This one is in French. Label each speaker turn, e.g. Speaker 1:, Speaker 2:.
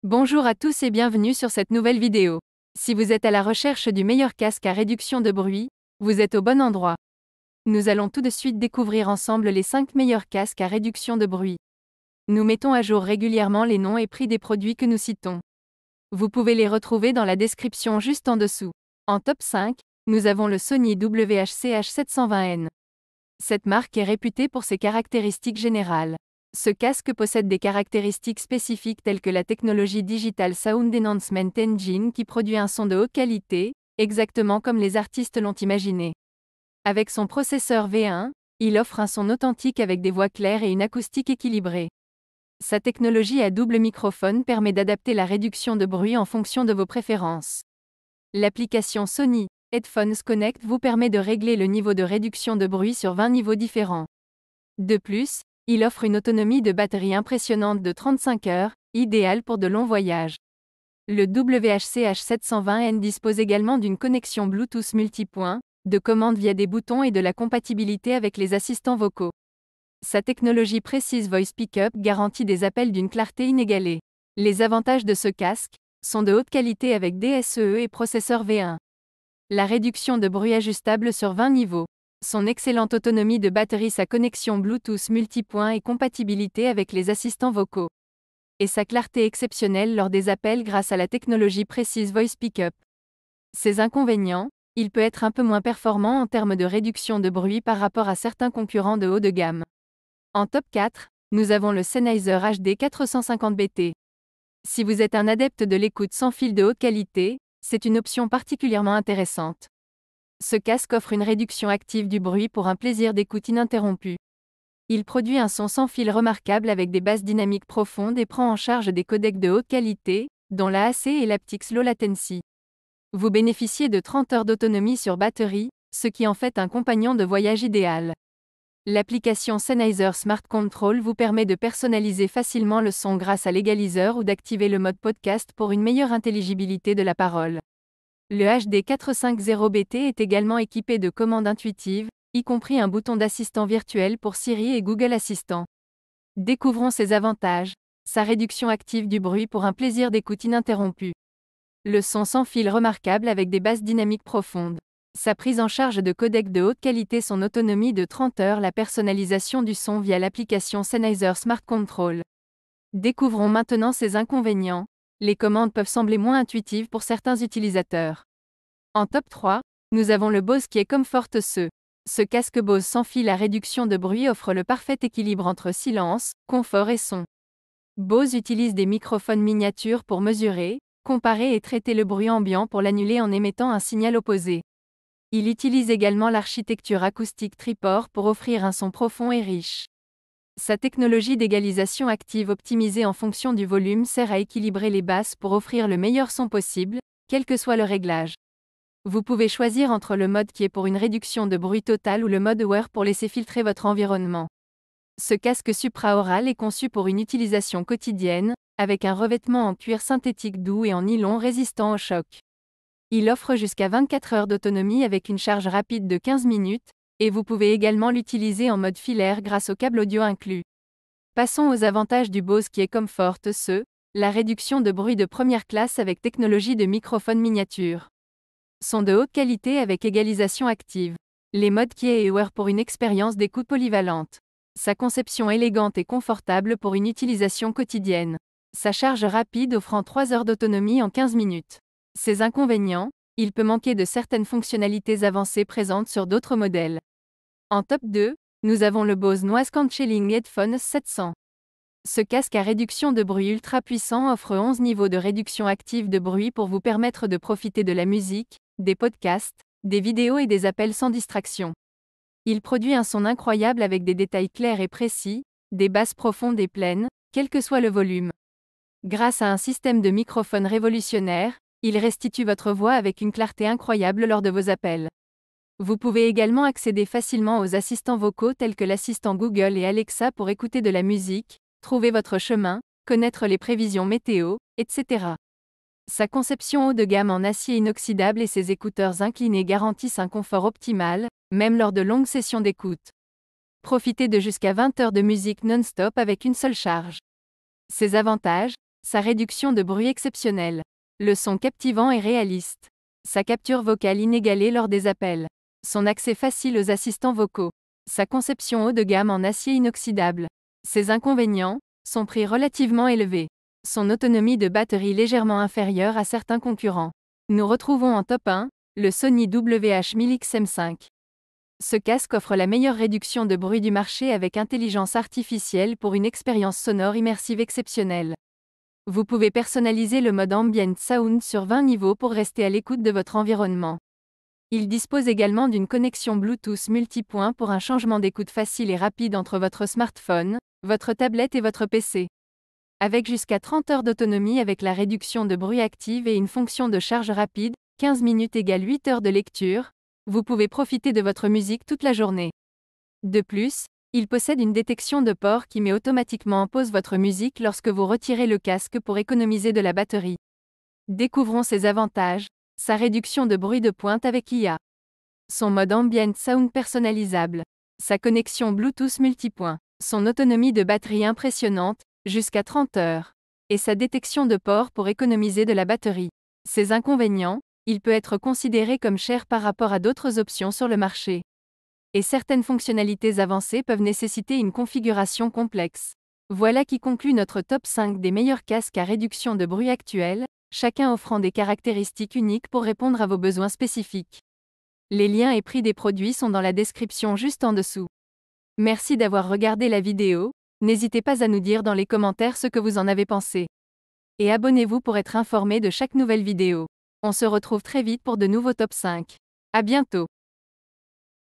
Speaker 1: Bonjour à tous et bienvenue sur cette nouvelle vidéo. Si vous êtes à la recherche du meilleur casque à réduction de bruit, vous êtes au bon endroit. Nous allons tout de suite découvrir ensemble les 5 meilleurs casques à réduction de bruit. Nous mettons à jour régulièrement les noms et prix des produits que nous citons. Vous pouvez les retrouver dans la description juste en dessous. En top 5, nous avons le Sony WH-CH720N. Cette marque est réputée pour ses caractéristiques générales. Ce casque possède des caractéristiques spécifiques telles que la technologie Digital Sound Enhancement Engine qui produit un son de haute qualité, exactement comme les artistes l'ont imaginé. Avec son processeur V1, il offre un son authentique avec des voix claires et une acoustique équilibrée. Sa technologie à double microphone permet d'adapter la réduction de bruit en fonction de vos préférences. L'application Sony Headphones Connect vous permet de régler le niveau de réduction de bruit sur 20 niveaux différents. De plus, il offre une autonomie de batterie impressionnante de 35 heures, idéale pour de longs voyages. Le WH-CH720N dispose également d'une connexion Bluetooth multipoint, de commandes via des boutons et de la compatibilité avec les assistants vocaux. Sa technologie Precise Voice Pickup garantit des appels d'une clarté inégalée. Les avantages de ce casque sont de haute qualité avec DSEE et processeur V1. La réduction de bruit ajustable sur 20 niveaux. Son excellente autonomie de batterie, sa connexion Bluetooth multipoint et compatibilité avec les assistants vocaux. Et sa clarté exceptionnelle lors des appels grâce à la technologie Precise Voice Pickup. Ses inconvénients, il peut être un peu moins performant en termes de réduction de bruit par rapport à certains concurrents de haut de gamme. En top 4, nous avons le Sennheiser HD 450BT. Si vous êtes un adepte de l'écoute sans fil de haute qualité, c'est une option particulièrement intéressante. Ce casque offre une réduction active du bruit pour un plaisir d'écoute ininterrompu. Il produit un son sans fil remarquable avec des basses dynamiques profondes et prend en charge des codecs de haute qualité, dont l'AAC et l'aptX Low Latency. Vous bénéficiez de 30 heures d'autonomie sur batterie, ce qui en fait un compagnon de voyage idéal. L'application Sennheiser Smart Control vous permet de personnaliser facilement le son grâce à l'égaliseur ou d'activer le mode podcast pour une meilleure intelligibilité de la parole. Le HD 450BT est également équipé de commandes intuitives, y compris un bouton d'assistant virtuel pour Siri et Google Assistant. Découvrons ses avantages. Sa réduction active du bruit pour un plaisir d'écoute ininterrompu. Le son sans fil remarquable avec des basses dynamiques profondes. Sa prise en charge de codecs de haute qualité, son autonomie de 30 heures, la personnalisation du son via l'application Sennheiser Smart Control. Découvrons maintenant ses inconvénients. Les commandes peuvent sembler moins intuitives pour certains utilisateurs. En top 3, nous avons le Bose QuietComfort Ce. Ce casque Bose sans fil à réduction de bruit offre le parfait équilibre entre silence, confort et son. Bose utilise des microphones miniatures pour mesurer, comparer et traiter le bruit ambiant pour l'annuler en émettant un signal opposé. Il utilise également l'architecture acoustique Triport pour offrir un son profond et riche. Sa technologie d'égalisation active optimisée en fonction du volume sert à équilibrer les basses pour offrir le meilleur son possible, quel que soit le réglage. Vous pouvez choisir entre le mode qui est pour une réduction de bruit totale ou le mode Aware pour laisser filtrer votre environnement. Ce casque supraoral est conçu pour une utilisation quotidienne, avec un revêtement en cuir synthétique doux et en nylon résistant au choc. Il offre jusqu'à 24 heures d'autonomie avec une charge rapide de 15 minutes, et vous pouvez également l'utiliser en mode filaire grâce au câble audio inclus. Passons aux avantages du Bose QuietComfort Ce, la réduction de bruit de première classe avec technologie de microphone miniature. Son de haute qualité avec égalisation active. Les modes Quiet et Aware pour une expérience d'écoute polyvalente. Sa conception élégante et confortable pour une utilisation quotidienne. Sa charge rapide offrant 3 heures d'autonomie en 15 minutes. Ses inconvénients, il peut manquer de certaines fonctionnalités avancées présentes sur d'autres modèles. En top 2, nous avons le Bose Noise Cancelling Headphones 700. Ce casque à réduction de bruit ultra puissant offre 11 niveaux de réduction active de bruit pour vous permettre de profiter de la musique, des podcasts, des vidéos et des appels sans distraction. Il produit un son incroyable avec des détails clairs et précis, des basses profondes et pleines, quel que soit le volume. Grâce à un système de microphone révolutionnaire, il restitue votre voix avec une clarté incroyable lors de vos appels. Vous pouvez également accéder facilement aux assistants vocaux tels que l'assistant Google et Alexa pour écouter de la musique, trouver votre chemin, connaître les prévisions météo, etc. Sa conception haut de gamme en acier inoxydable et ses écouteurs inclinés garantissent un confort optimal, même lors de longues sessions d'écoute. Profitez de jusqu'à 20 heures de musique non-stop avec une seule charge. Ses avantages, Sa réduction de bruit exceptionnelle. Le son captivant et réaliste. Sa capture vocale inégalée lors des appels. Son accès facile aux assistants vocaux. Sa conception haut de gamme en acier inoxydable. Ses inconvénients, son prix relativement élevé. Son autonomie de batterie légèrement inférieure à certains concurrents. Nous retrouvons en top 1, le Sony WH-1000X M5. Ce casque offre la meilleure réduction de bruit du marché avec intelligence artificielle pour une expérience sonore immersive exceptionnelle. Vous pouvez personnaliser le mode Ambient Sound sur 20 niveaux pour rester à l'écoute de votre environnement. Il dispose également d'une connexion Bluetooth multipoint pour un changement d'écoute facile et rapide entre votre smartphone, votre tablette et votre PC. Avec jusqu'à 30 heures d'autonomie avec la réduction de bruit active et une fonction de charge rapide, 15 minutes égale 8 heures de lecture, vous pouvez profiter de votre musique toute la journée. De plus, il possède une détection de port qui met automatiquement en pause votre musique lorsque vous retirez le casque pour économiser de la batterie. Découvrons ses avantages. Sa réduction de bruit de pointe avec IA. Son mode Ambient Sound personnalisable. Sa connexion Bluetooth multipoint. Son autonomie de batterie impressionnante, jusqu'à 30 heures. Et sa détection de port pour économiser de la batterie. Ses inconvénients, il peut être considéré comme cher par rapport à d'autres options sur le marché. Et certaines fonctionnalités avancées peuvent nécessiter une configuration complexe. Voilà qui conclut notre top 5 des meilleurs casques à réduction de bruit actuels, chacun offrant des caractéristiques uniques pour répondre à vos besoins spécifiques. Les liens et prix des produits sont dans la description juste en dessous. Merci d'avoir regardé la vidéo, n'hésitez pas à nous dire dans les commentaires ce que vous en avez pensé. Et abonnez-vous pour être informé de chaque nouvelle vidéo. On se retrouve très vite pour de nouveaux top 5. À bientôt.